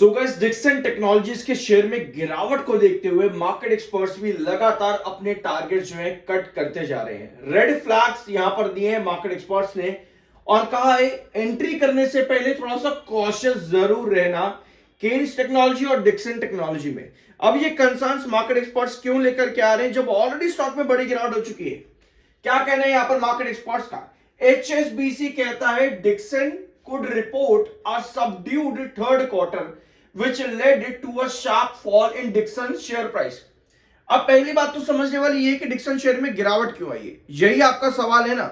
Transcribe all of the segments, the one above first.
So guys, Dixon technologies के share में गिरावट को देखते हुए मार्केट एक्सपर्ट्स भी लगातार अपने टारगेट जो है कट करते जा रहे हैं। रेड फ्लैग्स यहां पर दिए हैं मार्केट एक्सपर्ट्स ने और कहा है एंट्री करने से पहले थोड़ा सा कॉशियस जरूर रहना केन्स टेक्नोलॉजी और डिक्सन टेक्नोलॉजी में। अब ये कंसर्न्स मार्केट एक्सपर्ट्स क्यों लेकर के आ रहे हैं जब ऑलरेडी स्टॉक में बड़ी गिरावट हो चुकी है? क्या कहना है यहां पर मार्केट एक्सपर्ट्स का? HSBC कहता है Dixon could report a subdued third quarter which led to a sharp fall in Dixon share price। अब पहली बात तो समझने वाली ये कि डिक्सन शेयर में गिरावट क्यों आई है, यही आपका सवाल है ना।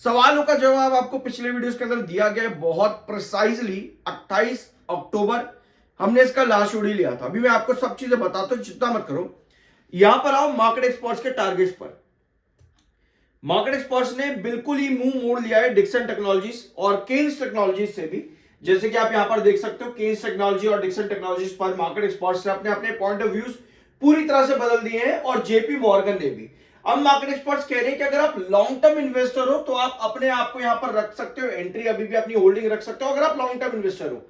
सवालों का जवाब आपको पिछले वीडियोस के अंदर दिया गया है बहुत प्रिसाइजली। 28 अक्टूबर हमने इसका लास्ट वीडियो लिया था। अभी मैं आपको सब चीजें बताता हूं, चिंता मत करो। यहां पर आओ मार्केट एक्सपर्ट्स के टारगेट्स पर। मार्केट एक्सपर्ट्स ने बिल्कुल ही मुंह मोड़ लिया है डिक्सन टेक्नोलॉजीज और केन्स टेक्नोलॉजीज से भी। जैसे कि आप यहां पर देख सकते हो, केन्स टेक्नोलॉजी और डिक्सन टेक्नोलॉजीज पर मार्केट एक्सपर्ट्स ने अपने अपने पॉइंट ऑफ व्यूज पूरी तरह से बदल दिए हैं और जेपी मॉर्गन ने भी। अब मार्केट एक्सपर्ट्स कह रहे हैं कि अगर आप लॉन्ग टर्म इन्वेस्टर हो तो आप अपने आप को यहां पर रख सकते हो, एंट्री अभी भी अपनी होल्डिंग रख सकते हो अगर आप लॉन्ग टर्म इन्वेस्टर हो।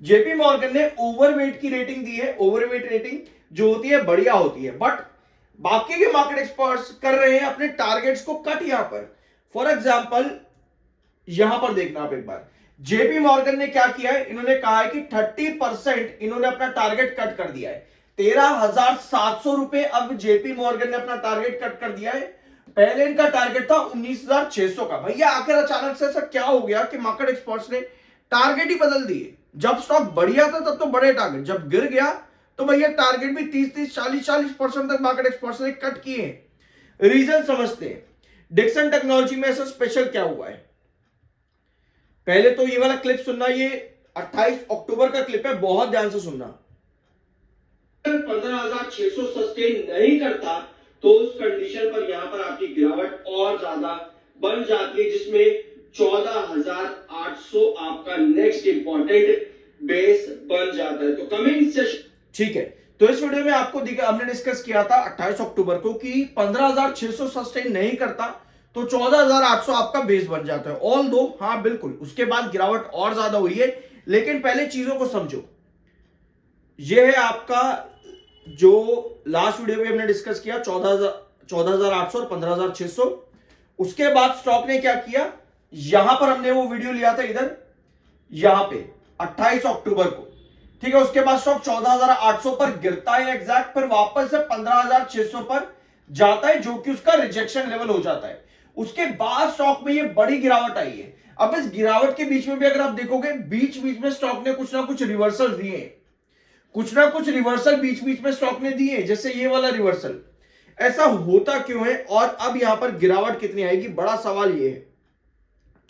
जेपी मॉर्गन ने ओवरवेट की रेटिंग दी है। ओवरवेट रेटिंग जो होती है बढ़िया होती है, बट बाकी के मार्केट एक्सपर्ट्स कर रहे हैं अपने टारगेट्स को कट। यहां पर फॉर एग्जांपल यहां पर देखना आप एक बार, जेपी मॉर्गन ने क्या किया है, इन्होंने कहा है कि 30% इन्होंने अपना टारगेट कट कर दिया है। 13,700 रुपए अब जेपी मॉर्गन ने अपना टारगेट कट कर दिया है। पहले इनका टारगेट था 19,600 का। भैया आखिर अचानक से ऐसा क्या हो गया कि मार्केट एक्सपर्ट्स ने टारगेट ही बदल दिए? जब स्टॉक बढ़िया था तब तो बड़े टारगेट, जब गिर गया तो भैया टारगेट भी 30-30, 40-40% तक मार्केट एक्सपर्ट्स ने कट किए हैं। रीजन समझते हैं डिक्सन टेक्नोलॉजी में ऐसा स्पेशल क्या हुआ है। पहले तो ये वाला क्लिप सुनना, ये 28 अक्टूबर का क्लिप है, बहुत ध्यान से सुनना। 15,600 सस्टेन नहीं करता तो उस कंडीशन पर यहां पर आपकी गिरावट और ज्यादा बन जाती है, जिसमें 14,800 आपका नेक्स्ट इंपॉर्टेंट बेस बन जाता है। तो कमिंग सेशन, ठीक है, तो इस वीडियो में आपको हमने डिस्कस किया था 28 अक्टूबर को कि 15,600 सस्टेन नहीं करता तो 14,800 आपका बेस बन जाता है। ऑल दो हाँ बिल्कुल उसके बाद गिरावट और ज्यादा हुई है, लेकिन पहले चीजों को समझो। यह है आपका जो लास्ट वीडियो में हमने डिस्कस किया 14,800 और 15,600। उसके बाद स्टॉक ने क्या किया, यहां पर हमने वो वीडियो लिया था इधर, यहां पे 28 अक्टूबर को, ठीक है। उसके बाद स्टॉक 14,800 पर गिरता है एग्जैक्ट, फिर वापस से 15,600 पर जाता है, जो कि उसका रिजेक्शन लेवल हो जाता है। उसके बाद स्टॉक में ये बड़ी गिरावट आई है। अब इस गिरावट के बीच में भी अगर आप देखोगे, बीच बीच में स्टॉक ने कुछ ना कुछ रिवर्सल दिए, कुछ ना कुछ रिवर्सल बीच बीच में स्टॉक ने दिए, जैसे ये वाला रिवर्सल। ऐसा होता क्यों है और अब यहां पर गिरावट कितनी आएगी, बड़ा सवाल ये है,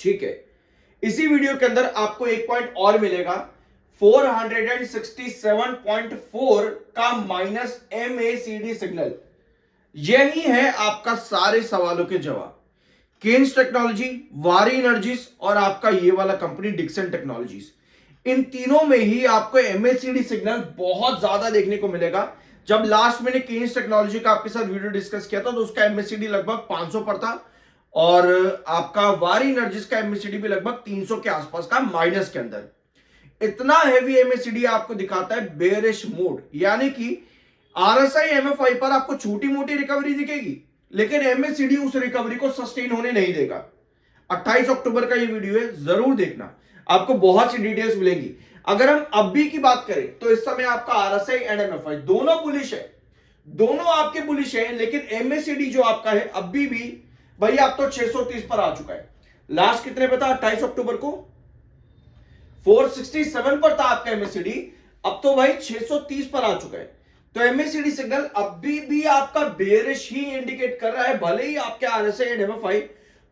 ठीक है। इसी वीडियो के अंदर आपको एक पॉइंट और मिलेगा, 467.4 का माइनस MACD सिग्नल। यही है आपका सारे सवालों के जवाब। केन्स टेक्नोलॉजी, वारी एनर्जीज और आपका ये वाला कंपनी डिक्सन टेक्नोलॉजीज, इन तीनों में ही आपको MACD सिग्नल बहुत ज्यादा देखने को मिलेगा। जब लास्ट मैंने केन्स टेक्नोलॉजी का आपके साथ वीडियो डिस्कस किया था तो उसका MACD लगभग 500 पर था और आपका वारी एनर्जीज का MACD भी लगभग 300 के आसपास का माइनस के अंदर। इतना हेवी MACD आपको दिखाता है बेयरिश मोड, यानी कि RSI MFI पर आपको छोटी मोटी रिकवरी दिखेगी, लेकिन MACD उस रिकवरी को सस्टेन होने नहीं देगा। 28 अक्टूबर का ये वीडियो है, जरूर देखना, आपको बहुत सी डिटेल्स मिलेंगी। अगर हम अभी की बात करें तो इस समय आपका RSI एंड MFI दोनों बुलिश है, दोनों आपके बुलिश है, लेकिन MACD जो आपका है अभी भी भाई आप तो 630 पर आ चुका है। लास्ट कितने पे था 28 अक्टूबर को? 467 पर था आपका MACD, अब तो भाई 630 पर आ चुका है। तो MACD सिग्नल अभी भी आपका बेयरिश ही इंडिकेट कर रहा है, भले ही आपके RSI एंड MFI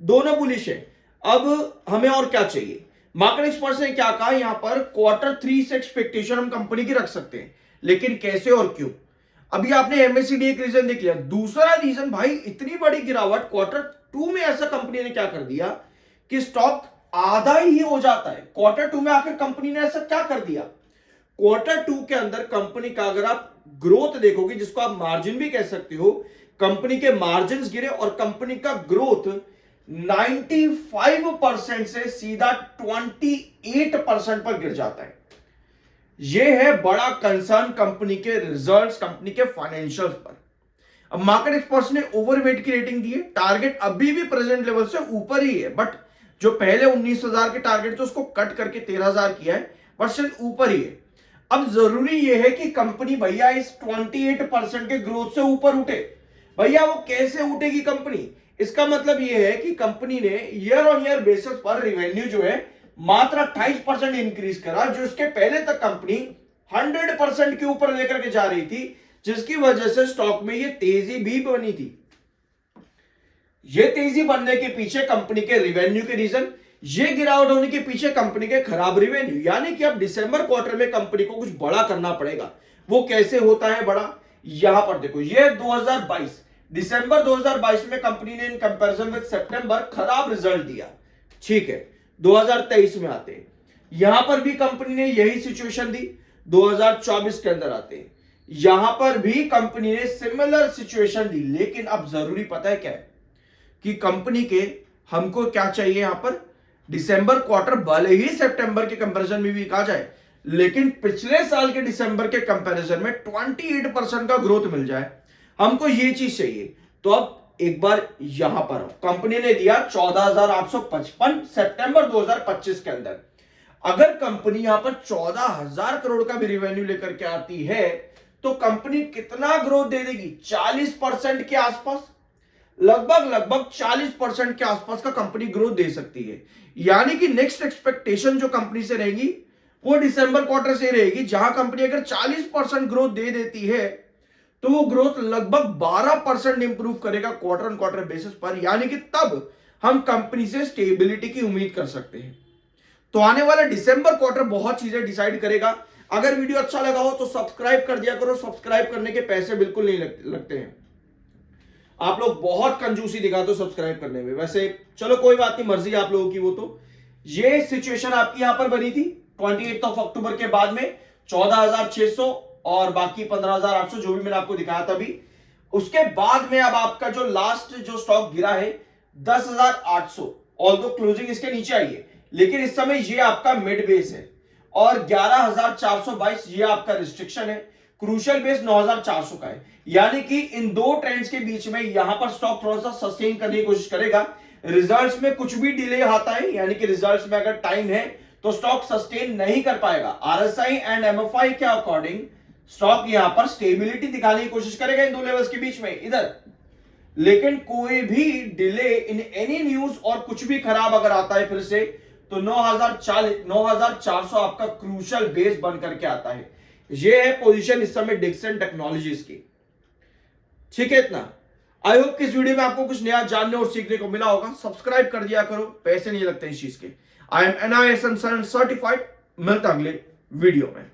दोनों बुलिश है। अब हमें और क्या चाहिए? मार्केट एक्सपर्ट्स ने क्या कहा यहां पर, Q3 से एक्सपेक्टेशन हम कंपनी की रख सकते हैं, लेकिन कैसे और क्यों? अभी आपने MACD एक रीजन देख लिया, दूसरा रीजन भाई इतनी बड़ी गिरावट Q2 में ऐसा कंपनी ने क्या कर दिया कि स्टॉक आधा ही हो जाता है। Q2 में आकर कंपनी ने ऐसा क्या कर दिया? Q2 के अंदर कंपनी का अगर आप ग्रोथ देखोगे, जिसको आप मार्जिन भी कह सकते हो, कंपनी के मार्जिन गिरे और कंपनी का ग्रोथ 95% से सीधा 28% पर गिर जाता है। ये है बड़ा कंसर्न कंपनी के रिजल्ट्स, कंपनी के फाइनेंशियल्स पर। अब मार्केट एक्सपर्ट्स ने ओवरवेट की रेटिंग दी है, टारगेट अभी भी प्रेजेंट लेवल से ऊपर ही है, बट जो पहले 19,000 के टारगेट थे उसको कट करके 13,000 किया है, पर स्टिल ऊपर ही है। अब जरूरी यह है कि कंपनी भैया इस 28% के ग्रोथ से ऊपर उठे। भैया वो कैसे उठेगी कंपनी? इसका मतलब यह है कि कंपनी ने ईयर ऑन ईयर बेसिस पर रिवेन्यू जो है मात्र 28% इंक्रीज करा, जो इसके पहले तक कंपनी 100% के ऊपर लेकर के जा रही थी, जिसकी वजह से स्टॉक में ये तेजी भी बनी थी। ये तेजी बनने के पीछे कंपनी के रिवेन्यू के रीजन, ये गिरावट होने के पीछे कंपनी के खराब रिवेन्यू, यानी कि अब दिसंबर क्वार्टर में कंपनी को कुछ बड़ा करना पड़ेगा। वो कैसे होता है बड़ा? यहां पर देखो, ये 2022 दिसंबर 2022 में कंपनी ने इन कंपैरिजन विद सितंबर खराब रिजल्ट दिया, ठीक है। 2023 में आते हैं, यहां पर भी कंपनी ने यही सिचुएशन दी। 2024 के अंदर आते हैं, यहां पर भी कंपनी ने सिमिलर सिचुएशन दी। लेकिन अब जरूरी पता है क्या है कि कंपनी के हमको क्या चाहिए? यहां पर दिसंबर क्वार्टर भले ही सितंबर के कंपैरिजन में भी कहा जाए, लेकिन पिछले साल के दिसंबर के कंपैरिजन में 28% का ग्रोथ मिल जाए, हमको ये चीज चाहिए। तो अब एक बार यहां पर कंपनी ने दिया 14,855 सितंबर 2025 के अंदर। अगर कंपनी यहां पर 14,000 करोड़ का भी रेवेन्यू लेकर के आती है तो कंपनी कितना ग्रोथ दे देगी? 40% के आसपास, लगभग 40% के आसपास का कंपनी ग्रोथ दे सकती है। यानी कि नेक्स्ट एक्सपेक्टेशन जो कंपनी से रहेगी वो दिसंबर क्वार्टर से रहेगी, जहां कंपनी अगर 40% ग्रोथ दे देती है तो वो ग्रोथ लगभग 12% इंप्रूव करेगा क्वार्टर ऑन क्वार्टर बेसिस पर। यानी कि तब हम कंपनी से स्टेबिलिटी की उम्मीद कर सकते हैं। तो आने वाला दिसंबर क्वार्टर बहुत चीजें डिसाइड करेगा। अगर वीडियो अच्छा लगा हो तो सब्सक्राइब कर दिया करो, सब्सक्राइब करने के पैसे बिल्कुल नहीं लगते हैं। आप लोग बहुत कंजूसी दिखाते हो सब्सक्राइब करने में। वैसे चलो कोई बात नहीं, मर्जी आप लोगों की। वो तो ये सिचुएशन आपकी यहां पर बनी थी 28 अक्टूबर के बाद में 14,600 और बाकी 15,800 जो भी मैंने आपको दिखाया था अभी। उसके बाद में अब आपका जो लास्ट जो स्टॉक गिरा है 10,800, ऑल्दो क्लोजिंग इसके नीचे आई है, लेकिन इस समय ये आपका मिड बेस है। और 11,422 ये आपका रिस्ट्रिक्शन है। क्रूशियल बेस 9,400 का है। यानी कि इन दो ट्रेंड्स के बीच में यहां पर स्टॉक थोड़ा सा सस्टेन करने की कोशिश करेगा। रिजल्ट्स में कुछ भी डिले आता है, यानी कि रिजल्ट्स में अगर टाइम है तो स्टॉक सस्टेन नहीं कर पाएगा। आरएसआई एंड एमएफआई के अकॉर्डिंग स्टॉक यहां पर स्टेबिलिटी दिखाने की कोशिश करेगा इन दो लेवल्स के बीच में इधर। लेकिन कोई भी डिले इन एनी न्यूज और कुछ भी खराब अगर आता है फिर से, तो 9,400 आपका क्रूशियल बेस बन करके आता है। ये है पोजीशन इस समय डिक्सन टेक्नोलॉजीज की, ठीक है। इतना आई होप कि इस वीडियो में आपको कुछ नया जानने और सीखने को मिला होगा। सब्सक्राइब कर दिया करो, पैसे नहीं लगते इस चीज के। I am NISM certified. मिलता अगले वीडियो में।